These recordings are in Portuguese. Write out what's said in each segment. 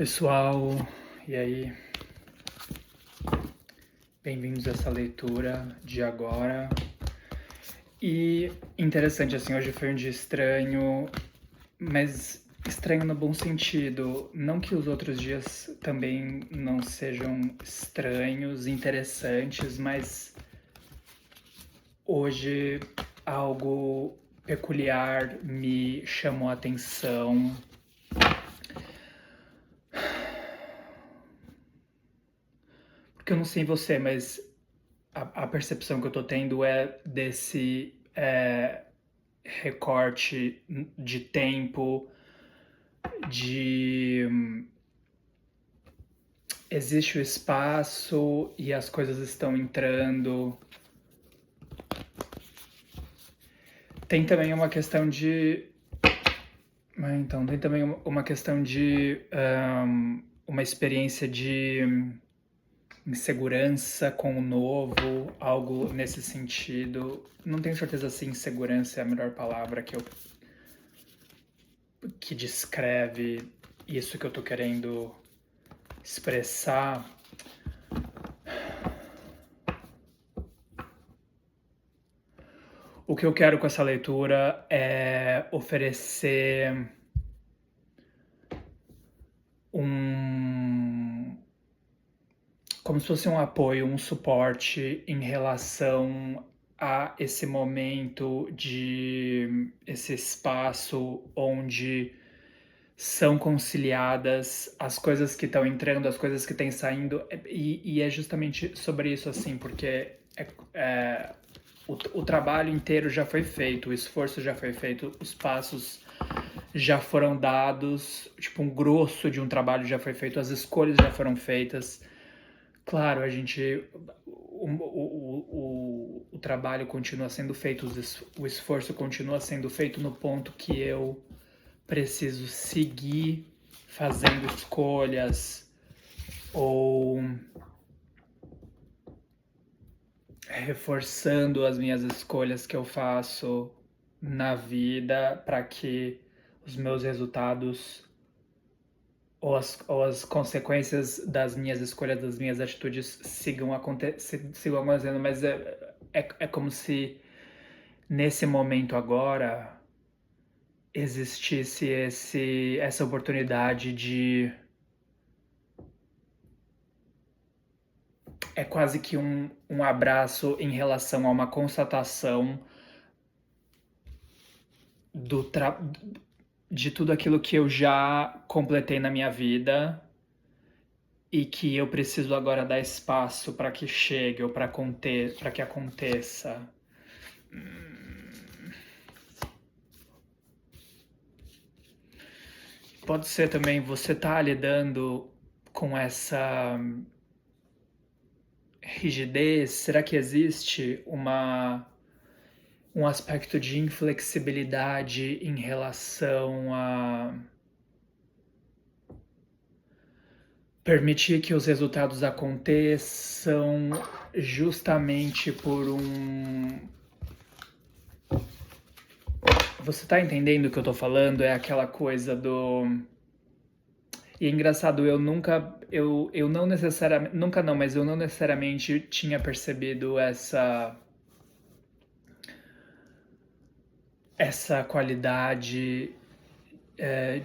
Pessoal, e aí? Bem-vindos a essa leitura de agora. E interessante, assim, hoje foi um dia estranho, mas estranho no bom sentido. Não que os outros dias também não sejam estranhos, interessantes, mas hoje algo peculiar me chamou a atenção. Porque eu não sei você, mas a percepção que eu tô tendo é desse recorte de tempo, de existe o espaço e as coisas estão entrando. Tem também uma questão de então, tem também uma questão de uma experiência de insegurança com o novo, algo nesse sentido. Não tenho certeza se insegurança é a melhor palavra que descreve isso que eu tô querendo expressar. O que eu quero com essa leitura é oferecer como se fosse um apoio, um suporte em relação a esse momento esse espaço onde são conciliadas as coisas que estão entrando, as coisas que estão saindo, e é justamente sobre isso, assim, porque o trabalho inteiro já foi feito, o esforço já foi feito, os passos já foram dados, tipo, um grosso de um trabalho já foi feito, as escolhas já foram feitas. Claro, o trabalho continua sendo feito, o esforço continua sendo feito no ponto que eu preciso seguir fazendo escolhas ou reforçando as minhas escolhas que eu faço na vida para que os meus resultados ou as consequências das minhas escolhas, das minhas atitudes sigam acontecendo, mas é como se nesse momento agora existisse essa oportunidade de... É quase que um abraço em relação a uma constatação de tudo aquilo que eu já completei na minha vida e que eu preciso agora dar espaço para que chegue ou para que aconteça. Pode ser também você tá lidando com essa rigidez. Será que existe um aspecto de inflexibilidade em relação a permitir que os resultados aconteçam justamente por Você tá entendendo o que eu tô falando? É aquela coisa do... E é engraçado, eu não necessariamente, nunca não, mas eu não necessariamente tinha percebido essa qualidade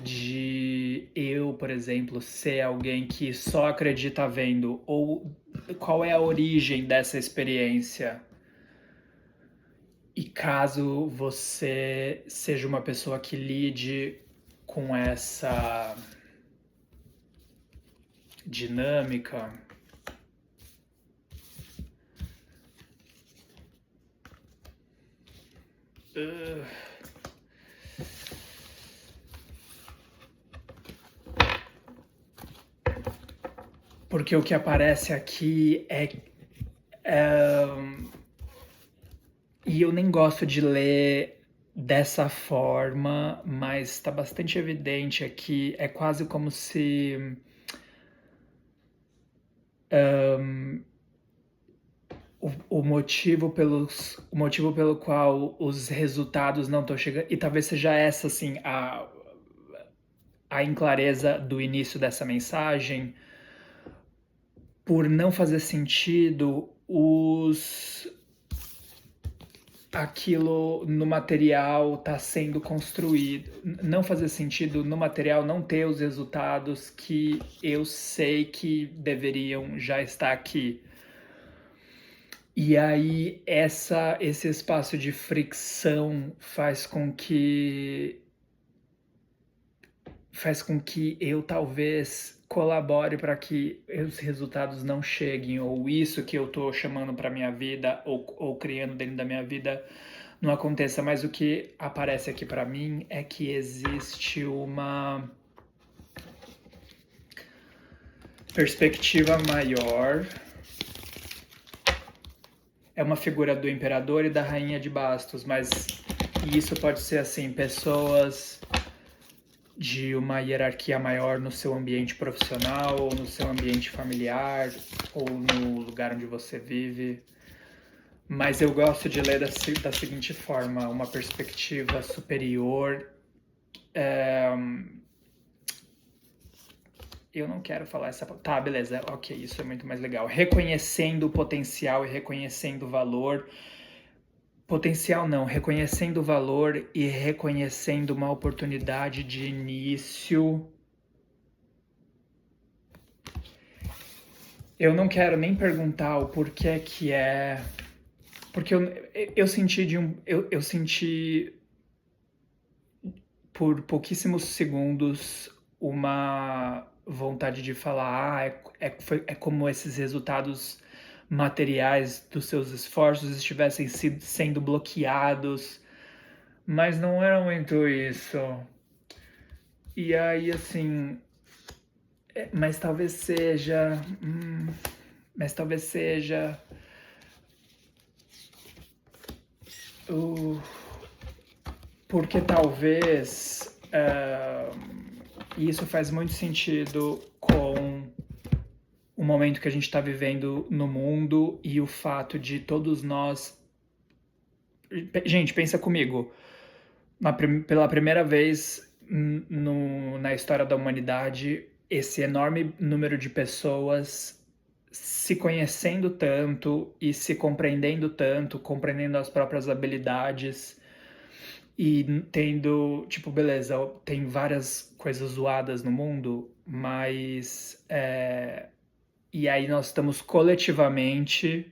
de eu, por exemplo, ser alguém que só acredita vendo, ou qual é a origem dessa experiência. E caso você seja uma pessoa que lide com essa dinâmica, porque o que aparece aqui e eu nem gosto de ler dessa forma, mas está bastante evidente aqui. É quase como se o motivo pelo qual os resultados não estão chegando, e talvez seja essa, assim, a inclareza do início dessa mensagem, por não fazer sentido aquilo no material tá sendo construído, não fazer sentido no material não ter os resultados que eu sei que deveriam já estar aqui. E aí esse espaço de fricção faz com que eu talvez colabore para que os resultados não cheguem, ou isso que eu estou chamando para minha vida, ou criando dentro da minha vida, não aconteça. Mas o que aparece aqui para mim é que existe uma perspectiva maior. É uma figura do imperador e da rainha de bastos, mas isso pode ser assim, pessoas de uma hierarquia maior no seu ambiente profissional, ou no seu ambiente familiar, ou no lugar onde você vive. Mas eu gosto de ler da seguinte forma, uma perspectiva superior. Eu não quero falar essa... Tá, beleza, ok, isso é muito mais legal. Reconhecendo o potencial e reconhecendo o valor. Potencial não, reconhecendo o valor e reconhecendo uma oportunidade de início. Eu não quero nem perguntar o porquê que é... Porque eu senti eu senti por pouquíssimos segundos uma vontade de falar, é como esses resultados materiais dos seus esforços estivessem sendo bloqueados, mas não era muito isso. E aí, assim, mas talvez seja, porque talvez isso faz muito sentido com o momento que a gente está vivendo no mundo e o fato de todos nós... Gente, pensa comigo. Pela primeira vez na história da humanidade, esse enorme número de pessoas se conhecendo tanto e se compreendendo tanto, compreendendo as próprias habilidades e tendo, tipo, beleza, tem várias coisas zoadas no mundo, mas e aí nós estamos coletivamente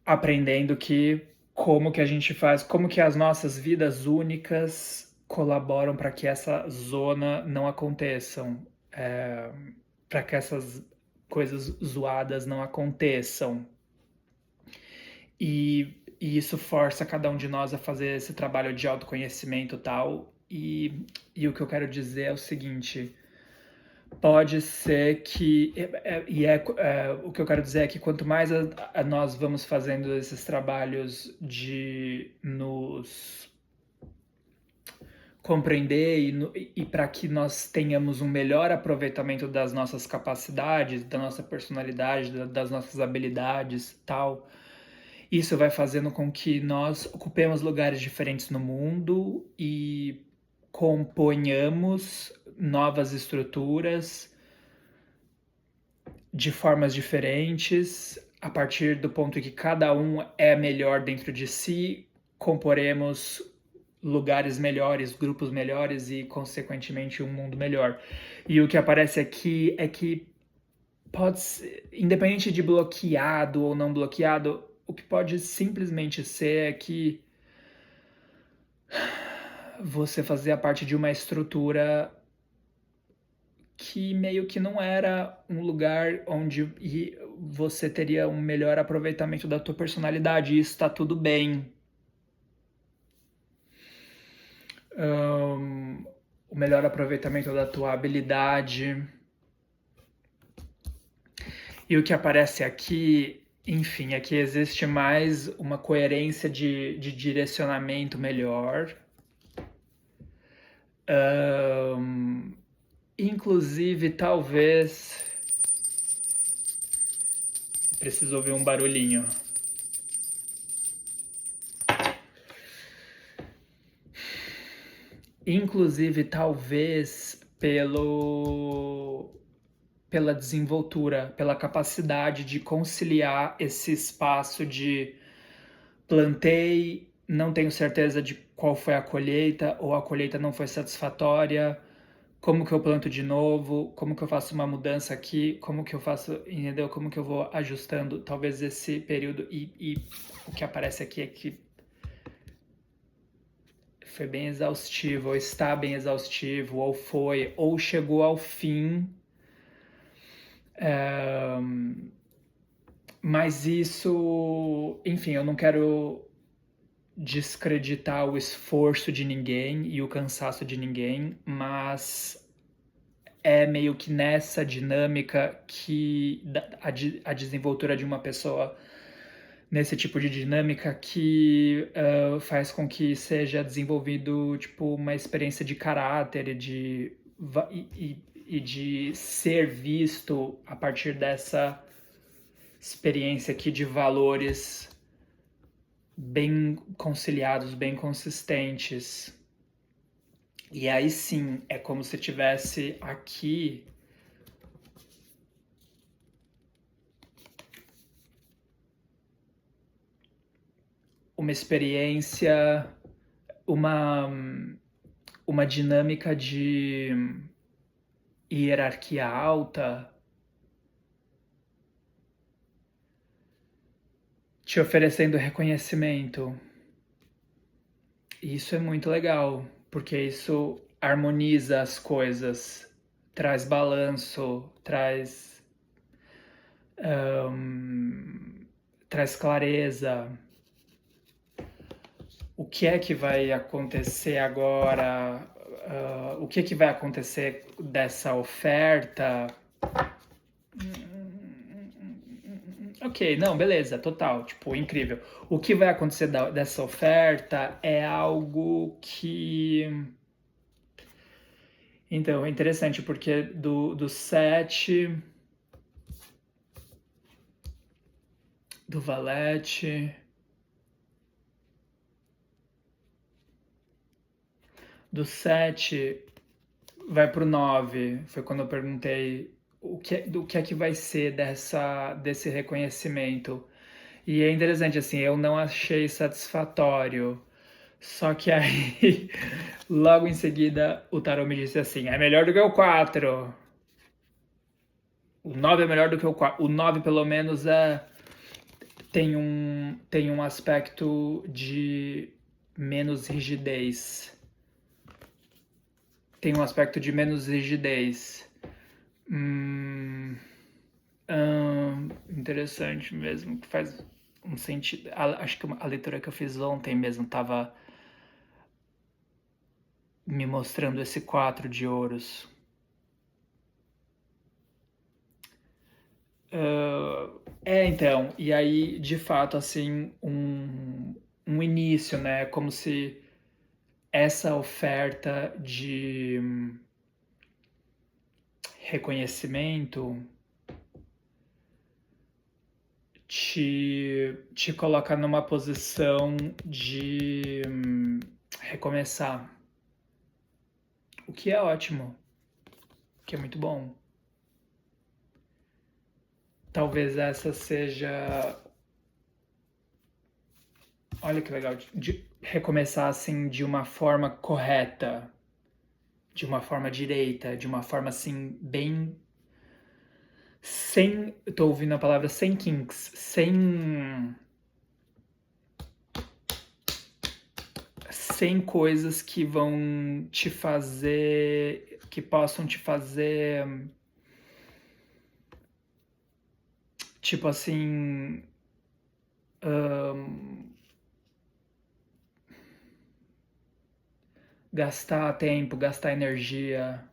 aprendendo que como que a gente faz, como que as nossas vidas únicas colaboram para que essa zona não aconteçam, para que essas coisas zoadas não aconteçam. E isso força cada um de nós a fazer esse trabalho de autoconhecimento e tal. E o que eu quero dizer é o seguinte: pode ser que... o que eu quero dizer é que quanto mais nós vamos fazendo esses trabalhos de nos compreender e para que nós tenhamos um melhor aproveitamento das nossas capacidades, da nossa personalidade, das nossas habilidades tal, isso vai fazendo com que nós ocupemos lugares diferentes no mundo e componhamos novas estruturas de formas diferentes, a partir do ponto em que cada um é melhor dentro de si, comporemos lugares melhores, grupos melhores e, consequentemente, um mundo melhor. E o que aparece aqui é que pode ser, independente de bloqueado ou não bloqueado, o que pode simplesmente ser é que você fazia parte de uma estrutura que meio que não era um lugar onde você teria um melhor aproveitamento da tua personalidade, e isso está tudo bem. O melhor aproveitamento da tua habilidade. E o que aparece aqui, enfim, é que existe mais uma coerência de direcionamento melhor. Inclusive, talvez... Preciso ouvir um barulhinho. inclusive talvez pela desenvoltura, pela capacidade de conciliar esse espaço de plantei, não tenho certeza de qual foi a colheita, ou a colheita não foi satisfatória, como que eu planto de novo, como que eu faço uma mudança aqui, como que eu faço, entendeu? Como que eu vou ajustando, talvez esse período, e o que aparece aqui é que foi bem exaustivo, ou está bem exaustivo, ou foi, ou chegou ao fim. Mas isso, enfim, eu não quero descreditar o esforço de ninguém e o cansaço de ninguém, mas é meio que nessa dinâmica que a desenvoltura de uma pessoa nesse tipo de dinâmica que faz com que seja desenvolvido tipo uma experiência de caráter e de ser visto a partir dessa experiência aqui de valores bem conciliados, bem consistentes. E aí sim, é como se tivesse aqui uma experiência, uma dinâmica de hierarquia alta, te oferecendo reconhecimento. E isso é muito legal, porque isso harmoniza as coisas, traz balanço, traz clareza. O que é que vai acontecer agora? O que é que vai acontecer dessa oferta? Ok, não, beleza, total, tipo, incrível. O que vai acontecer dessa oferta é algo que. Então, é interessante, porque do 7, do valete, do 7 vai pro 9. Foi quando eu perguntei do que é que vai ser desse reconhecimento. E é interessante, assim, eu não achei satisfatório. Só que aí, logo em seguida, o tarô me disse assim: é melhor do que o 4. O 9 é melhor do que o 4. O 9, pelo menos, tem um aspecto de menos rigidez. Tem um aspecto de menos rigidez. Interessante mesmo, que faz um sentido. Acho que a leitura que eu fiz ontem mesmo estava me mostrando esse 4 de ouros. Então, e aí, de fato, assim, um início, né? Como se essa oferta de reconhecimento te coloca numa posição de recomeçar. O que é ótimo, o que é muito bom. Talvez essa seja. Olha que legal, de recomeçar assim de uma forma correta, de uma forma direita, de uma forma assim, bem. Sem. Eu tô ouvindo a palavra sem kinks, sem coisas que vão te fazer. Que possam te fazer. Tipo assim. Gastar tempo, gastar energia.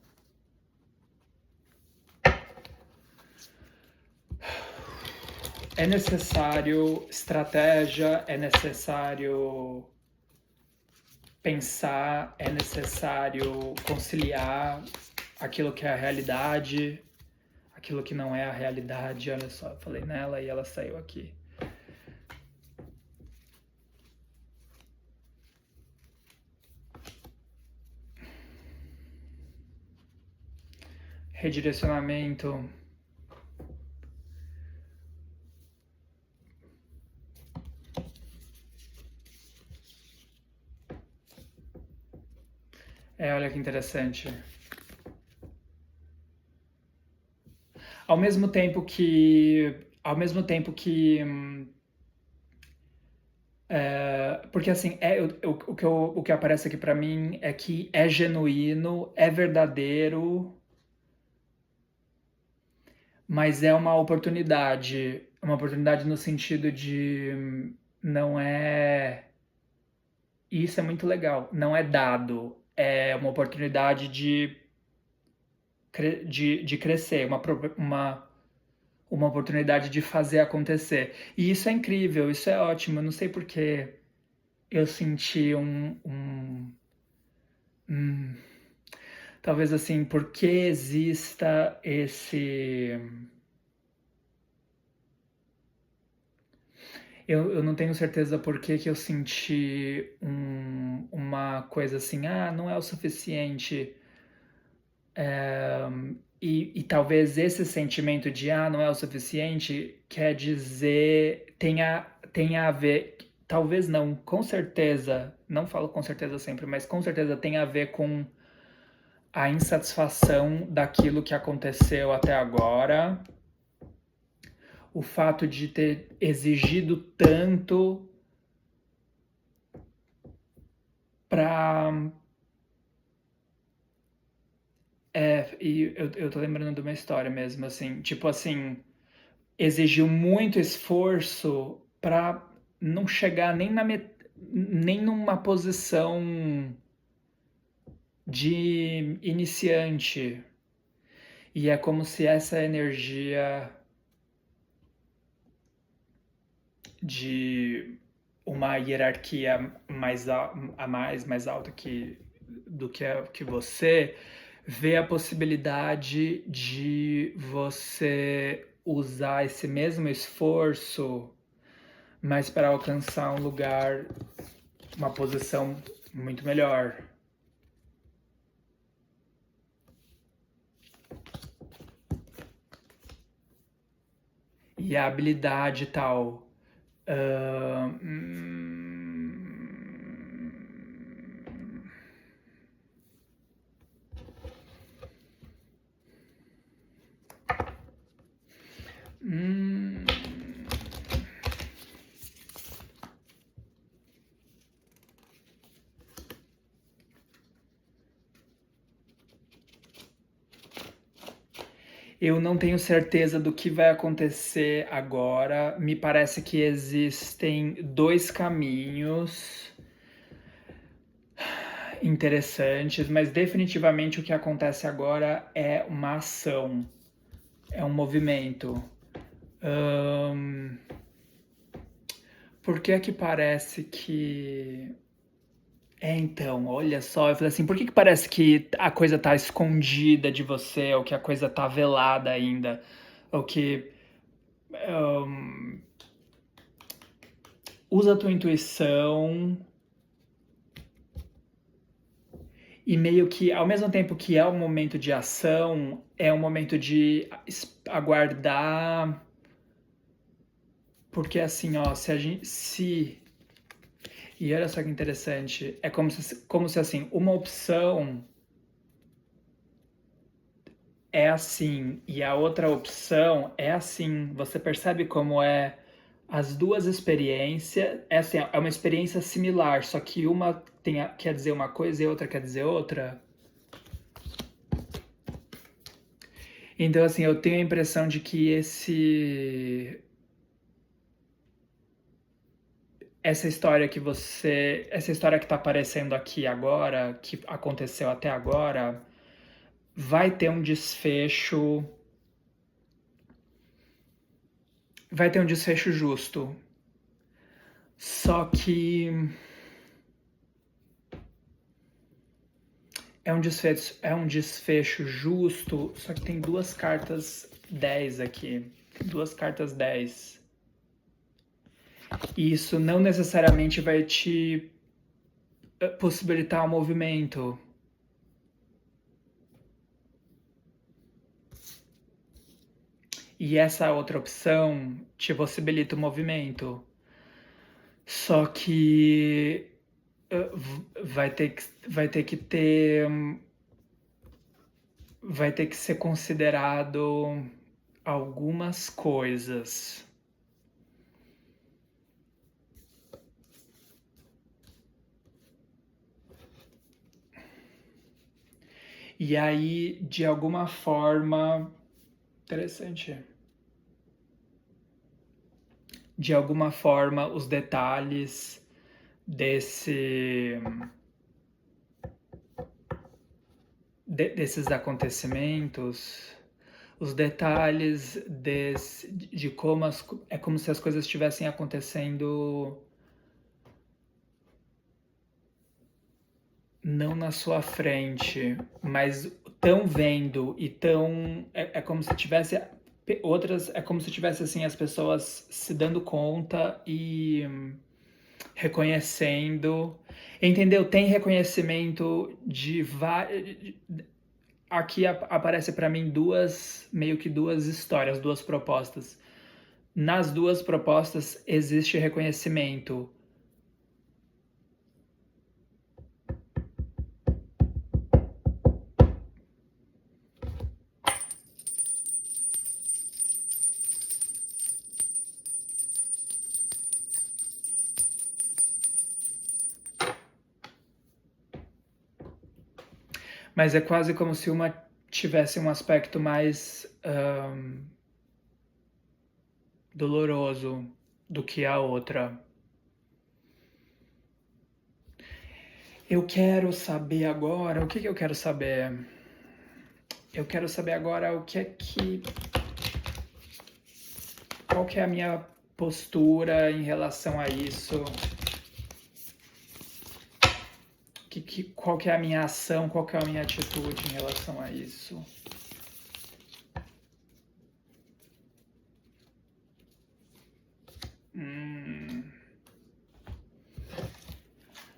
É necessário estratégia, é necessário pensar, é necessário conciliar aquilo que é a realidade, aquilo que não é a realidade. Olha só, eu falei nela e ela saiu aqui. redirecionamento. Olha que interessante. Ao mesmo tempo que porque assim, o que aparece aqui pra mim é que é genuíno, é verdadeiro, mas é uma oportunidade no sentido de não é. Isso é muito legal, não é dado, é uma oportunidade de crescer, uma oportunidade de fazer acontecer. E isso é incrível, isso é ótimo. Eu não sei porque eu senti um talvez assim, porque exista esse. Eu não tenho certeza por que eu senti uma coisa assim, não é o suficiente. E talvez esse sentimento de não é o suficiente quer dizer, tenha a ver, talvez não, com certeza, não falo com certeza sempre, mas com certeza tem a ver com a insatisfação daquilo que aconteceu até agora, o fato de ter exigido tanto para. E eu tô lembrando de uma história mesmo, assim, tipo assim, exigiu muito esforço para não chegar nem numa posição de iniciante. E é como se essa energia de uma hierarquia mais alta do que você vê a possibilidade de você usar esse mesmo esforço, mas para alcançar um lugar, uma posição muito melhor. E a habilidade tal. Uh, Eu não tenho certeza do que vai acontecer agora. Me parece que existem dois caminhos interessantes, mas definitivamente o que acontece agora é uma ação, é um movimento. Por que é que parece que então, olha só, eu falei assim, por que parece que a coisa tá escondida de você, ou que a coisa tá velada ainda, ou que usa a tua intuição e meio que, ao mesmo tempo que é um momento de ação, é um momento de aguardar, porque assim, ó, e olha só que interessante, é como se assim, uma opção é assim e a outra opção é assim. Você percebe como é as duas experiências? É assim, é uma experiência similar, só que uma quer dizer uma coisa e outra quer dizer outra. Então, assim, eu tenho a impressão de que essa história que tá aparecendo aqui agora, que aconteceu até agora, vai ter um desfecho, justo. Só que é um desfecho justo, só que tem duas cartas 10 aqui. Duas cartas 10. E isso não necessariamente vai te possibilitar o movimento. E essa outra opção te possibilita o movimento. Só que vai ter que ter, vai ter que ser considerado algumas coisas. E aí, de alguma forma, interessante. De alguma forma, os detalhes desse desses acontecimentos, os detalhes de como é como se as coisas estivessem acontecendo não na sua frente, mas tão vendo e tão é como se tivesse outras, é como se tivesse assim as pessoas se dando conta e reconhecendo, entendeu? Tem reconhecimento de aqui aparece para mim meio que duas histórias, duas propostas. Nas duas propostas existe reconhecimento. Mas é quase como se uma tivesse um aspecto mais doloroso do que a outra. Eu quero saber agora, o que eu quero saber? Eu quero saber agora o que é que... Qual que é a minha postura em relação a isso? Qual que é a minha ação, qual que é a minha atitude em relação a isso?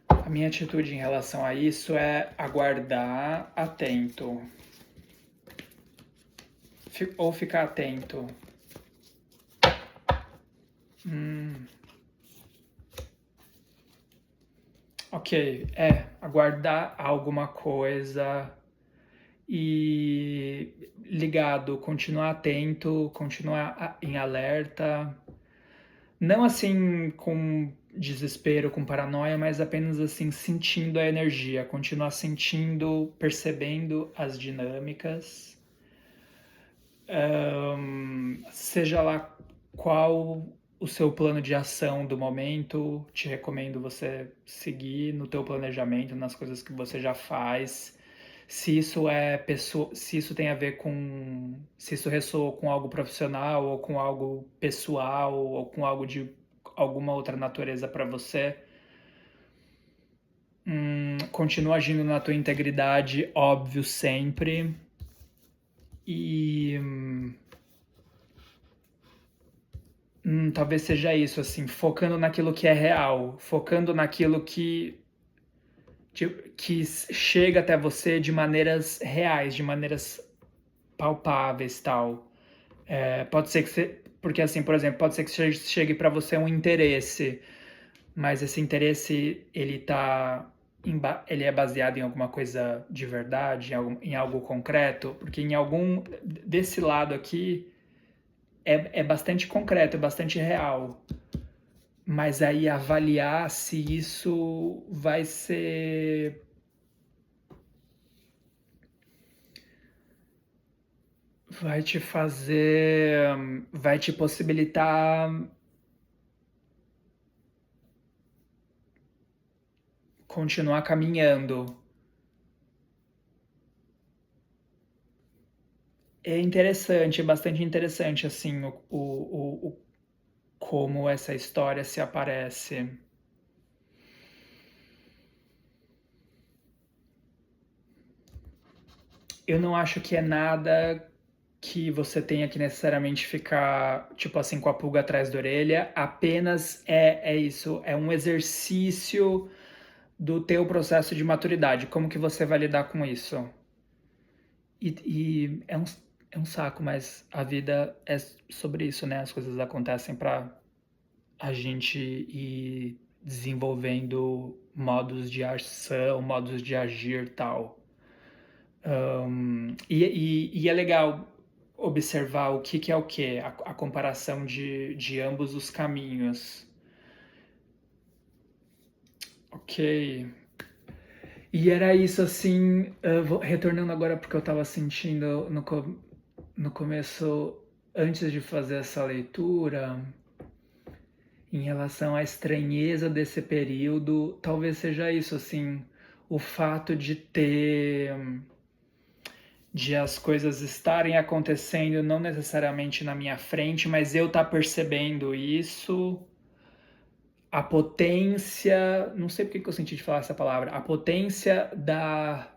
A minha atitude em relação a isso é aguardar atento. Ou ficar atento. Ok, aguardar alguma coisa e ligado, continuar atento, continuar em alerta. Não assim com desespero, com paranoia, mas apenas assim sentindo a energia, continuar sentindo, percebendo as dinâmicas. Seja lá qual o seu plano de ação do momento, te recomendo você seguir no teu planejamento, nas coisas que você já faz. Se isso se isso tem a ver com, se isso ressoa com algo profissional ou com algo pessoal ou com algo de alguma outra natureza para você, continua agindo na tua integridade, óbvio, sempre. E talvez seja isso, assim, focando naquilo que é real, focando naquilo que chega até você de maneiras reais, de maneiras palpáveis, tal. Pode ser que você, porque assim, por exemplo, pode ser que chegue para você um interesse, mas esse interesse ele é baseado em alguma coisa de verdade, em algo concreto, porque em algum desse lado aqui é bastante concreto, é bastante real. Mas aí avaliar se isso vai te fazer, vai te possibilitar continuar caminhando. É interessante, é bastante interessante, assim, como essa história se aparece. Eu não acho que é nada que você tenha que necessariamente ficar, tipo assim, com a pulga atrás da orelha. Apenas é isso, é um exercício do teu processo de maturidade. Como que você vai lidar com isso? E é um saco, mas a vida é sobre isso, né? As coisas acontecem pra a gente ir desenvolvendo modos de ação, modos de agir tal. E é legal observar o que é o que, a comparação de ambos os caminhos. Ok. E era isso assim, retornando agora porque eu estava sentindo no começo, antes de fazer essa leitura, em relação à estranheza desse período, talvez seja isso, assim, o fato de as coisas estarem acontecendo não necessariamente na minha frente, mas eu estar percebendo isso, a potência, não sei porque que eu senti de falar essa palavra, a potência da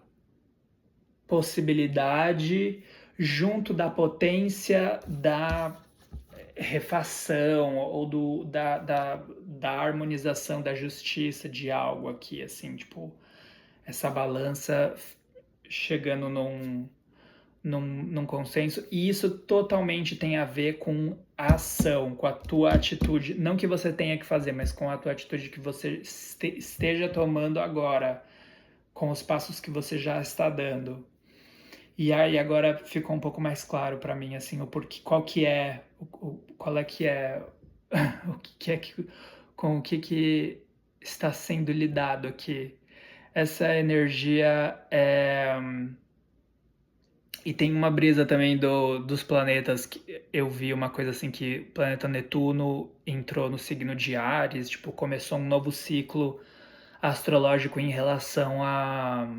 possibilidade junto da potência da refação ou da harmonização da justiça de algo aqui, assim, tipo, essa balança chegando num consenso, e isso totalmente tem a ver com a ação, com a tua atitude, não que você tenha que fazer, mas com a tua atitude que você esteja tomando agora, com os passos que você já está dando. E aí agora ficou um pouco mais claro para mim, assim, o porquê, qual que é, qual é que é, o que é que, com o que está sendo lidado aqui. Essa energia é... E tem uma brisa também dos planetas, que eu vi uma coisa assim que o planeta Netuno entrou no signo de Áries, tipo, começou um novo ciclo astrológico em relação a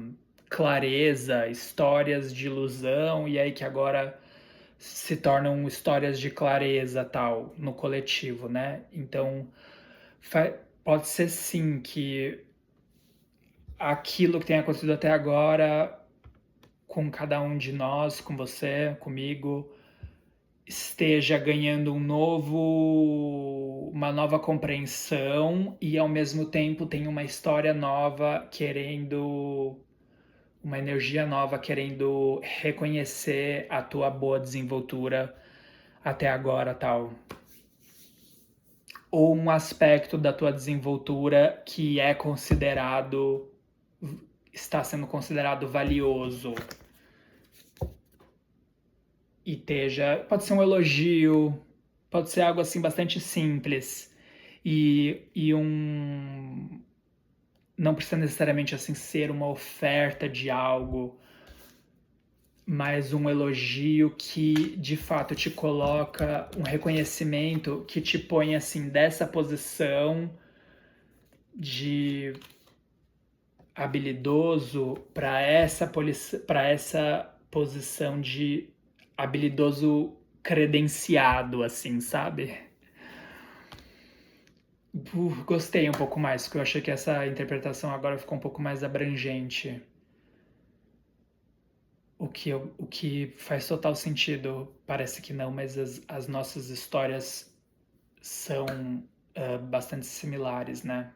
clareza, histórias de ilusão, e aí que agora se tornam histórias de clareza tal no coletivo, né? Então pode ser sim que aquilo que tem acontecido até agora com cada um de nós, com você, comigo, esteja ganhando uma nova compreensão e ao mesmo tempo tem uma história nova querendo, uma energia nova querendo reconhecer a tua boa desenvoltura até agora, tal. Ou um aspecto da tua desenvoltura que está sendo considerado valioso. E pode ser um elogio, pode ser algo assim bastante simples e não precisa necessariamente assim ser uma oferta de algo, mas um elogio que de fato te coloca um reconhecimento que te põe assim dessa posição de habilidoso para essa posição de habilidoso credenciado, assim, sabe? Gostei um pouco mais, porque eu achei que essa interpretação agora ficou um pouco mais abrangente. O que faz total sentido, parece que não, mas as nossas histórias são bastante similares, né?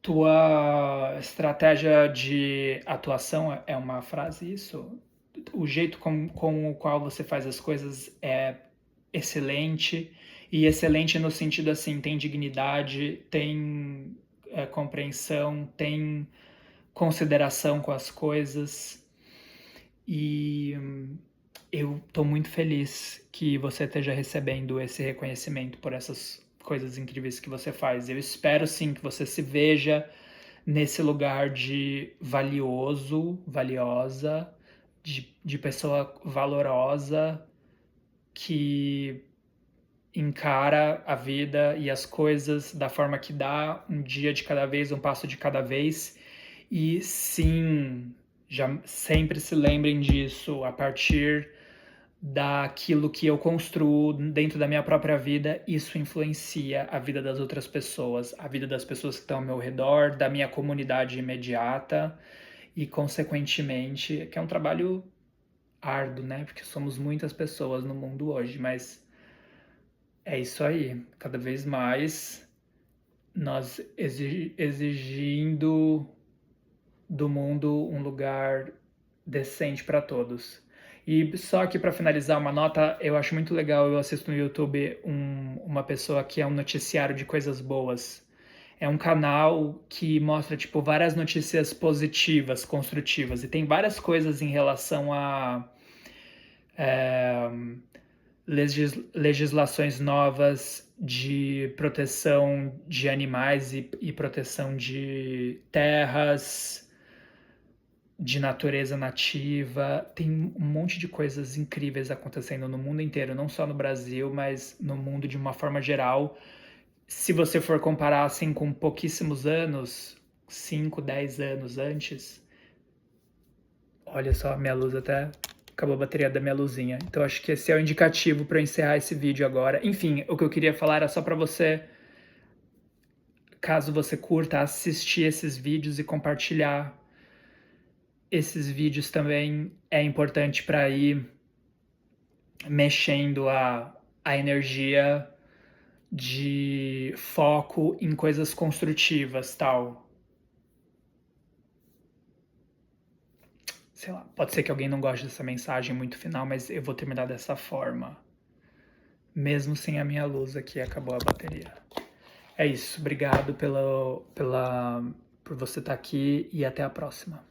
Tua estratégia de atuação é uma frase, isso? O jeito com o qual você faz as coisas é excelente, e excelente no sentido assim, tem dignidade, tem compreensão, tem consideração com as coisas, e eu estou muito feliz que você esteja recebendo esse reconhecimento por essas coisas incríveis que você faz. Eu espero sim que você se veja nesse lugar de valioso, valiosa, de pessoa valorosa que encara a vida e as coisas da forma que dá, um dia de cada vez, um passo de cada vez. E sim, já sempre se lembrem disso, a partir daquilo que eu construo dentro da minha própria vida, isso influencia a vida das outras pessoas, a vida das pessoas que estão ao meu redor, da minha comunidade imediata e, consequentemente, que é um trabalho árduo, né? Porque somos muitas pessoas no mundo hoje, mas é isso aí. Cada vez mais nós exigindo do mundo um lugar decente para todos. E só que para finalizar uma nota, eu acho muito legal, eu assisto no YouTube uma pessoa que é um noticiário de coisas boas. É um canal que mostra, tipo, várias notícias positivas, construtivas, e tem várias coisas em relação a legislações novas de proteção de animais e proteção de terras, de natureza nativa. Tem um monte de coisas incríveis acontecendo no mundo inteiro, não só no Brasil, mas no mundo de uma forma geral. Se você for comparar assim com pouquíssimos anos, 5, 10 anos antes, olha só, minha luz até acabou a bateria da minha luzinha. Então acho que esse é o indicativo para eu encerrar esse vídeo agora. Enfim, o que eu queria falar era só para você, caso você curta, assistir esses vídeos e compartilhar esses vídeos também. É importante para ir mexendo a energia de foco em coisas construtivas, tal. Sei lá, pode ser que alguém não goste dessa mensagem muito final, mas eu vou terminar dessa forma. Mesmo sem a minha luz aqui, acabou a bateria. É isso, obrigado por você estar aqui e até a próxima.